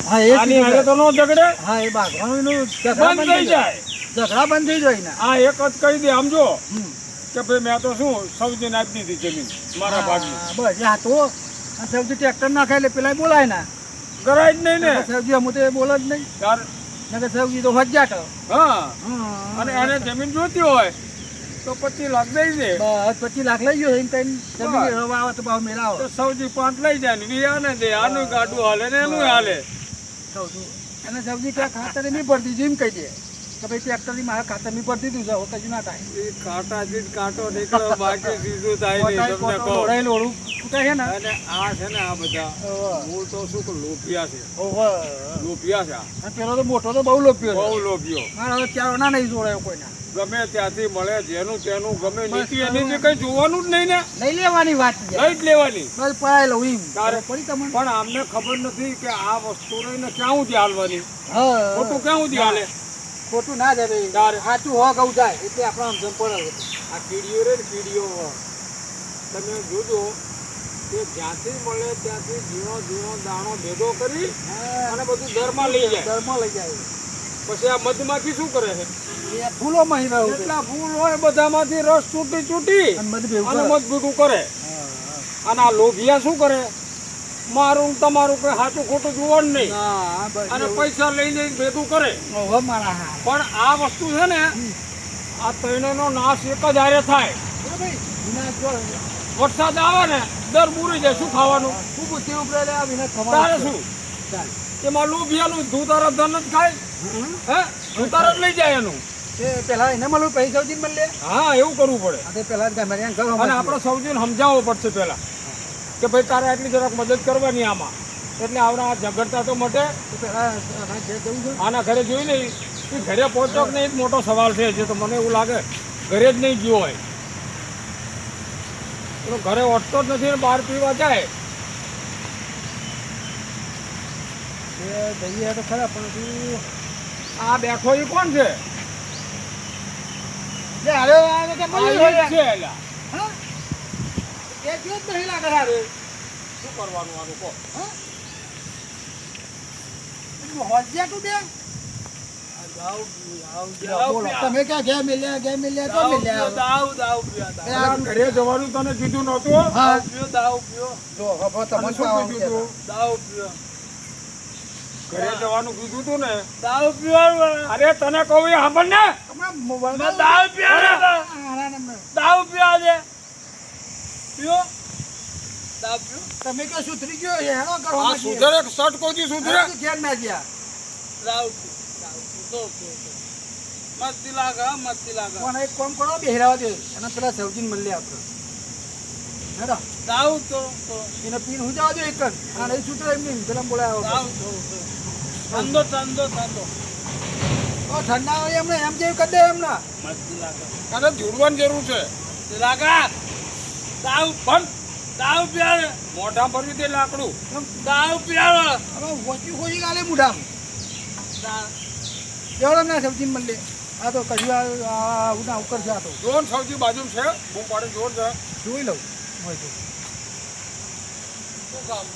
હા એ આની હારે તો નો ઝઘડે. હા એ બાગવાનું બંધ થઈ જાય. ઝઘડા બંધ થઈ જાય ને. આ એક જ કહી દે સમજો હમ. કે ભાઈ મેં તો શું સૌજીને આપી દીધી જમીન મારા ભાગની. હા, બસ આ તો આ સબ્જી ટ્રેક્ટર નાખે એટલે પેલા બોલાય ના કરાય જ નહીં ને. સબ્જી અમુક તો એ બોલે જ નહીં. તાર નકર સબ્જી તો હજાટ. હા અને એને જમીન જોતી હોય તો 25 લાખ દઈ દે. બસ 25 લાખ લઈ ગયો એમ કઈ જમીન રવા આવે તો ભાવ મેળાવો. તો સૌજી 5 લઈ જાય ને વી આને દે. આનું ગાડું હાલે ને એનું હાલે. અને સબ્જી ક્યાં ખાતર નહીં પડતી જેમ કહી દે કે ભાઈ ટ્રેક્ટરની મારા ખાતર નહીં પડતી તું જાઓ કશું ના થાય. એ કાંટાથી જ કાંટો નીકળો બાકી સીધું થાય નહીં તમને કહો. ઓળાયેલું ઓળું ફૂટાય છે ને. અને આ છે ને આ બધા મૂળ તો શું કે લોભિયા છે. ઓહો. લોભિયા છે આ. અને પેલો તો મોટો તો બહુ લોભ્યો બહુ લોભિયો. મારા હવે ચારો ના નહીં જોડાયો કોઈના. ગમે ત્યાંથી મળે જેનું તેનું ગમે નીતિ એની જે કઈ જોવાનું જ નહીં ને. લઈ લેવાની વાત છે. લઈ જ લેવાની. બસ પાયેલો એમ તારે પડી તમને. પણ આમને ખબર નથી કે આ વસ્તુ રહીને ક્યાં સુધી હાલવાની. હા ખોટું ક્યાં સુધી હાલે. ખોટું ના જાય ભાઈ. તારે. સાચું હો ગૌ જાય એટલે આપણે આમ જમ પડે. આ કીડીઓ રે ને કીડીઓ તમે જોજો કે જ્યાંથી મળે ત્યાંથી ઝીણો ઝીણો દાણો ભેગો કરી અને બધું દરમાં લઈ જાય. ઘરમાં લઈ જાય. પછી આ મધમાખી શું કરે છે? એ ફૂલોમાં ઈ રહ્યું છે. કેટલા ફૂલ હોય બધામાંથી રસ ચૂંટી અને બધું ભેગું અને કરે. મધ ભેગું કરે. અને આ લોભિયા શું કરે? મારું ને તમારું કઈ સાચું ખોટું જોવાનું નહીં હા બસ અને પૈસા લઈ લઈને ભેગું કરે. ઓહો મારા હા. પણ આ વસ્તુ છે ને આ ત્રણેયનો નાશ એક જ હારે થાય. એ ભાઈ વિના જો વરસાદ આવે ને દર બુરી જાય. શું ખાવાનું? ખૂબ બુદ્ધિ ઉપરે લે આ વિના ખબર. તારે શું? એમાં લોભિયાનું ધૂતારા ધન જ ખાય. હે ધૂતારા જ લઈ જાય એનું. એ પેલા એને મળું પૈસા સૌજી મળે. હા એવું કરવું પડે. આ તે પેલા જ ગામમાં ઘર અને આપણે સૌજીને સમજાવવો પડશે પહેલા કે ભાઈ તારે આટલી જરાક મદદ કરવાની આમાં. એટલે આવડા આ ઝઘડતા તો મટે. પેલા ઘેર જવું છે. આના ઘરે જોઈ નહીં એ ઘરે પહોંચો કે નહીં એ જ મોટો સવાલ છે. જે તો મને એવું લાગે ઘરે જ નહીં ગયો હોય. તો ઘરે ઓટતો જ નથી ને બહાર પીવા જાય. એ જઈએ તો ખરા પણ તું આ બેઠો એ કોણ છે? જે હારે આવે કે આ મળી ઈ હોય જ છે એલા. હા એ જ નહીં લાગે હારે. શું કરવાનું આનું કહો? હા હોજ્યા તું બે. બોલો તમે ક્યાં ઘેર મિલ્યા તો મિલ્યા. આ ઘરે જવાનું તને કીધું નહોતું? હા જો હવે તમે અને શું શું કીધું તું? ઘરે જવાનું કીધું તું ને. અરે તને કહું એ સાંભળ ને. તમે કયો સુધરી ગયો હેડો કરો આ સુધરે શર્ટ કોઈ સુધરે. ઘેર ના ગયા પણ એક કામ કરો બેહરાવા દે અને પેલા સૌજીને મળી આપણે હેડો એને પીન હું જવા દો એક જ અને નહીં સુધરે એમ નહીં પેલા બોલાયો ઠંડા હોય એમને એમ જેવું કરી દે એમના. તારે જોડવાની જરૂર છે. મોઢા ભરવી દે લાકડું. હવે ઓછી ખોજી ગાલે મુઢામ એવડો ના સબ્જી મળે. આ તો કશું આ ઉના ઉપર છે. આ તો જોન સૌથી બાજુ છે. હું પાડે જોર છે. જોઈ લઉં હોય તો. શું કામ?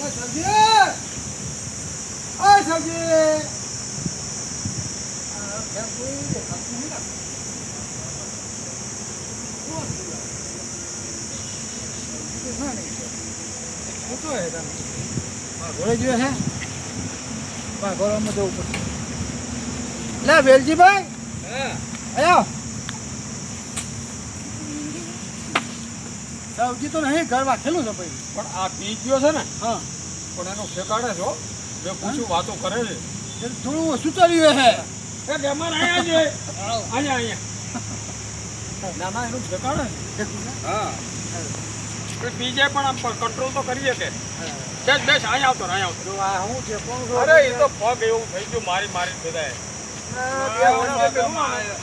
સબ્જી સબ્જી ઘોડે જોયે હે ઘોડામાં જવું પડશે. લે વેલજીભાઈ આયો. સબ્જી તો નહીં ઘર વાંચેલું છે ભાઈ. પણ આ પી ગયો છે ને. હા પણ એનો ઠેકાણે છો. મેં પૂછ્યું વાતો કરે છે. થોડું ઓછું ચાલ્યું હે. એ મહેમાન આયા છે. અહીંયા ના ના એનું ઠેકાણે છે. હા પી જાય પણ આમ કંટ્રોલ તો કરીએ કે. બેસ અહીંયા આવતો હું છે કોણ અરે એ તો પગ એવું થઈ ગયું મારી બધાએ.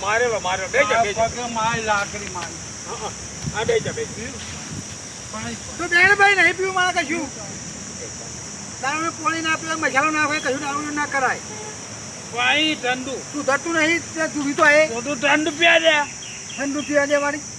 મારેલો બે જા મારી લાકડી મારી. હા બે જા તો બેનભાઈ નહીં પીવું મારે કશું. દારૂ પોણી ના પીવાય મસાલો ના હોય કશું દારૂ ના કરાય. ભાઈ ઠંડુ તું ધરતું નહીં તું પીતો હે. ઠંડુ પીયા દે. ₹1 દેવાની